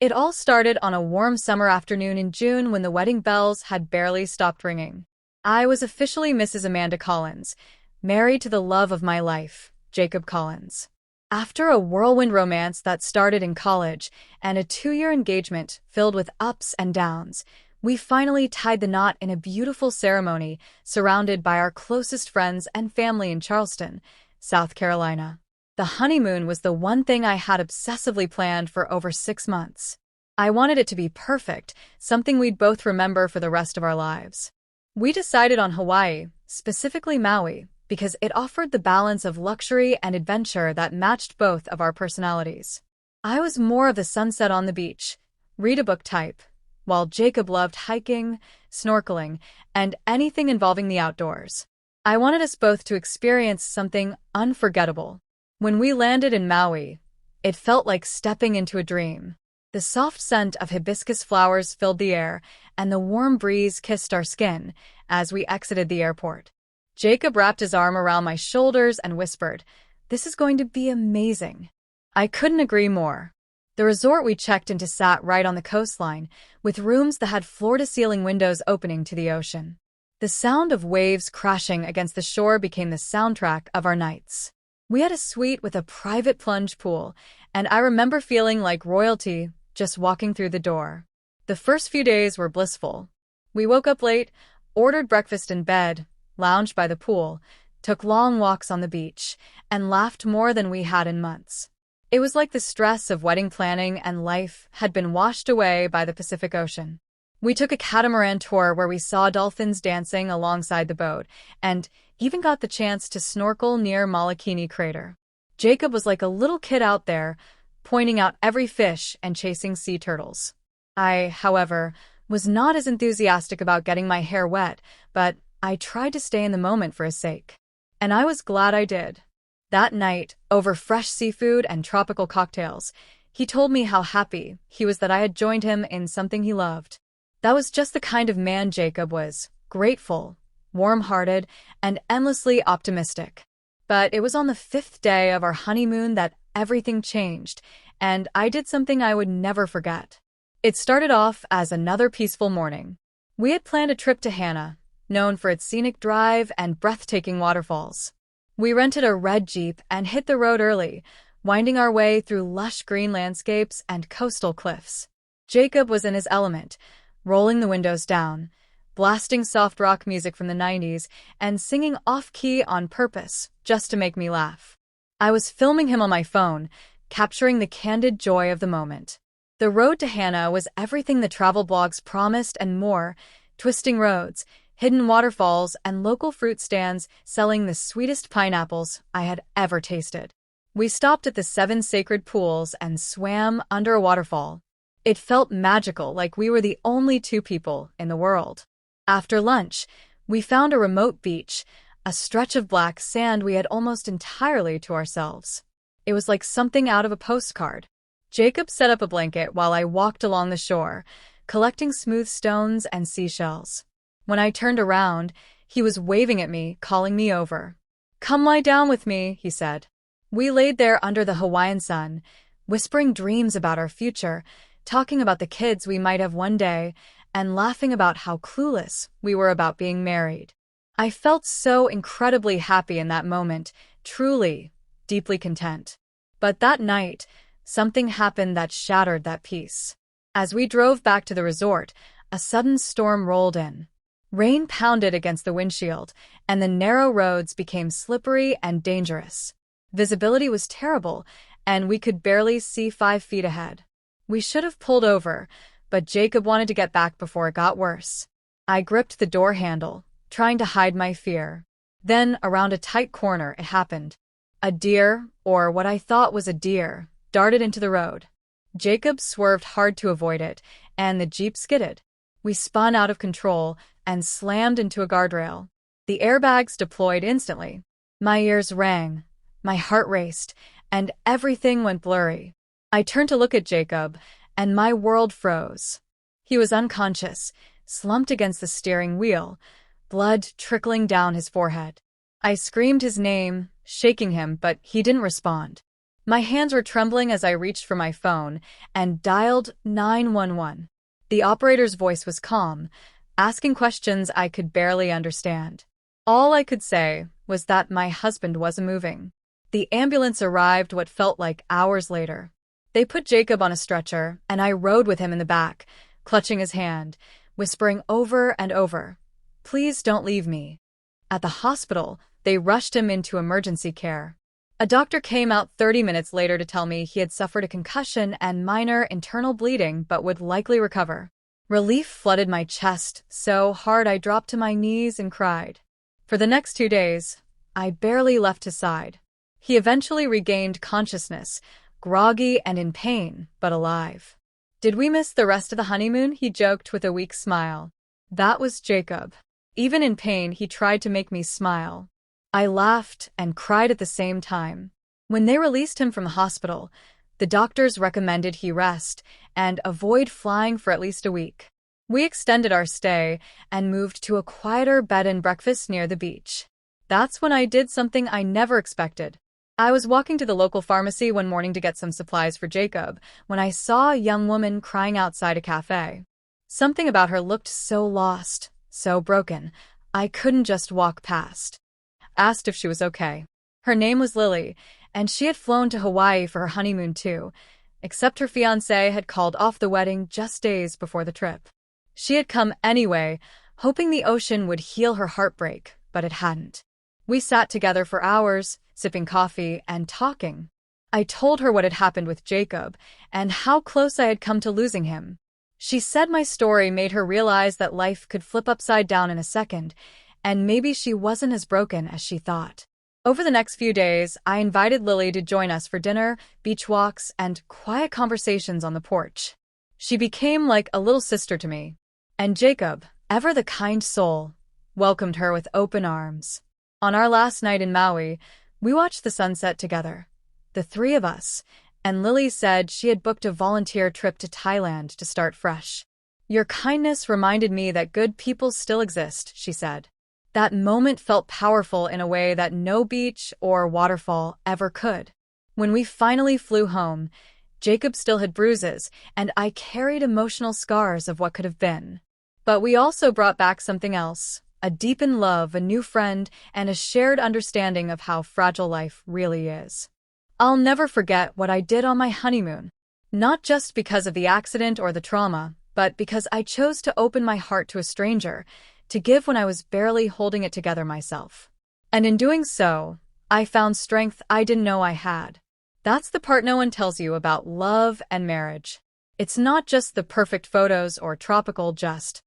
It all started on a warm summer afternoon in June when the wedding bells had barely stopped ringing. I was officially Mrs. Amanda Collins, married to the love of my life, Jacob Collins. After a whirlwind romance that started in college and a 2-year engagement filled with ups and downs, we finally tied the knot in a beautiful ceremony surrounded by our closest friends and family in Charleston, South Carolina. The honeymoon was the one thing I had obsessively planned for over 6 months. I wanted it to be perfect, something we'd both remember for the rest of our lives. We decided on Hawaii, specifically Maui, because it offered the balance of luxury and adventure that matched both of our personalities. I was more of the sunset on the beach, read a book type, while Jacob loved hiking, snorkeling, and anything involving the outdoors. I wanted us both to experience something unforgettable. When we landed in Maui, it felt like stepping into a dream. The soft scent of hibiscus flowers filled the air, and the warm breeze kissed our skin as we exited the airport. Jacob wrapped his arm around my shoulders and whispered, "This is going to be amazing." I couldn't agree more. The resort we checked into sat right on the coastline, with rooms that had floor-to-ceiling windows opening to the ocean. The sound of waves crashing against the shore became the soundtrack of our nights. We had a suite with a private plunge pool, and I remember feeling like royalty just walking through the door. The first few days were blissful. We woke up late, ordered breakfast in bed, lounged by the pool, took long walks on the beach, and laughed more than we had in months. It was like the stress of wedding planning and life had been washed away by the Pacific Ocean. We took a catamaran tour where we saw dolphins dancing alongside the boat, and even got the chance to snorkel near Molokini Crater. Jacob was like a little kid out there, pointing out every fish and chasing sea turtles. I, however, was not as enthusiastic about getting my hair wet, but I tried to stay in the moment for his sake. And I was glad I did. That night, over fresh seafood and tropical cocktails, he told me how happy he was that I had joined him in something he loved. That was just the kind of man Jacob was, grateful, warm-hearted, and endlessly optimistic. But it was on the 5th day of our honeymoon that everything changed, and I did something I would never forget. It started off as another peaceful morning. We had planned a trip to Hana, known for its scenic drive and breathtaking waterfalls. We rented a red Jeep and hit the road early, winding our way through lush green landscapes and coastal cliffs. Jacob was in his element, rolling the windows down, blasting soft rock music from the 90s, and singing off-key on purpose, just to make me laugh. I was filming him on my phone, capturing the candid joy of the moment. The road to Hana was everything the travel blogs promised and more: twisting roads, hidden waterfalls, and local fruit stands selling the sweetest pineapples I had ever tasted. We stopped at the 7 sacred pools and swam under a waterfall. It felt magical, like we were the only 2 people in the world. After lunch, we found a remote beach, a stretch of black sand we had almost entirely to ourselves. It was like something out of a postcard. Jacob set up a blanket while I walked along the shore, collecting smooth stones and seashells. When I turned around, he was waving at me, calling me over. "Come lie down with me," he said. We laid there under the Hawaiian sun, whispering dreams about our future, talking about the kids we might have one day, and laughing about how clueless we were about being married. I felt so incredibly happy in that moment, truly, deeply content. But that night, something happened that shattered that peace. As we drove back to the resort, a sudden storm rolled in. Rain pounded against the windshield, and the narrow roads became slippery and dangerous. Visibility was terrible, and we could barely see 5 feet ahead. We should have pulled over, but Jacob wanted to get back before it got worse. I gripped the door handle, trying to hide my fear. Then, around a tight corner, it happened. A deer, or what I thought was a deer, darted into the road. Jacob swerved hard to avoid it, and the Jeep skidded. We spun out of control and slammed into a guardrail. The airbags deployed instantly. My ears rang, my heart raced, and everything went blurry. I turned to look at Jacob, and my world froze. He was unconscious, slumped against the steering wheel, blood trickling down his forehead. I screamed his name, shaking him, but he didn't respond. My hands were trembling as I reached for my phone and dialed 911. The operator's voice was calm, asking questions I could barely understand. All I could say was that my husband wasn't moving. The ambulance arrived what felt like hours later. They put Jacob on a stretcher, and I rode with him in the back, clutching his hand, whispering over and over, "Please don't leave me." At the hospital, they rushed him into emergency care. A doctor came out 30 minutes later to tell me he had suffered a concussion and minor internal bleeding but would likely recover. Relief flooded my chest so hard I dropped to my knees and cried. For the next 2 days, I barely left his side. He eventually regained consciousness, groggy and in pain, but alive. "Did we miss the rest of the honeymoon?" he joked with a weak smile. That was Jacob. Even in pain, he tried to make me smile. I laughed and cried at the same time. When they released him from the hospital, the doctors recommended he rest and avoid flying for at least a week. We extended our stay and moved to a quieter bed and breakfast near the beach. That's when I did something I never expected. I was walking to the local pharmacy one morning to get some supplies for Jacob when I saw a young woman crying outside a cafe. Something about her looked so lost, so broken, I couldn't just walk past. Asked if she was okay. Her name was Lily, and she had flown to Hawaii for her honeymoon too, except her fiancé had called off the wedding just days before the trip. She had come anyway, hoping the ocean would heal her heartbreak, but it hadn't. We sat together for hours, sipping coffee and talking. I told her what had happened with Jacob and how close I had come to losing him. She said my story made her realize that life could flip upside down in a second, and maybe she wasn't as broken as she thought. Over the next few days, I invited Lily to join us for dinner, beach walks, and quiet conversations on the porch. She became like a little sister to me. And Jacob, ever the kind soul, welcomed her with open arms. On our last night in Maui, we watched the sunset together, the three of us, and Lily said she had booked a volunteer trip to Thailand to start fresh. "Your kindness reminded me that good people still exist," she said. That moment felt powerful in a way that no beach or waterfall ever could. When we finally flew home, Jacob still had bruises, and I carried emotional scars of what could have been. But we also brought back something else, a deepened love, a new friend, and a shared understanding of how fragile life really is. I'll never forget what I did on my honeymoon. Not just because of the accident or the trauma, but because I chose to open my heart to a stranger, to give when I was barely holding it together myself. And in doing so, I found strength I didn't know I had. That's the part no one tells you about love and marriage. It's not just the perfect photos or tropical just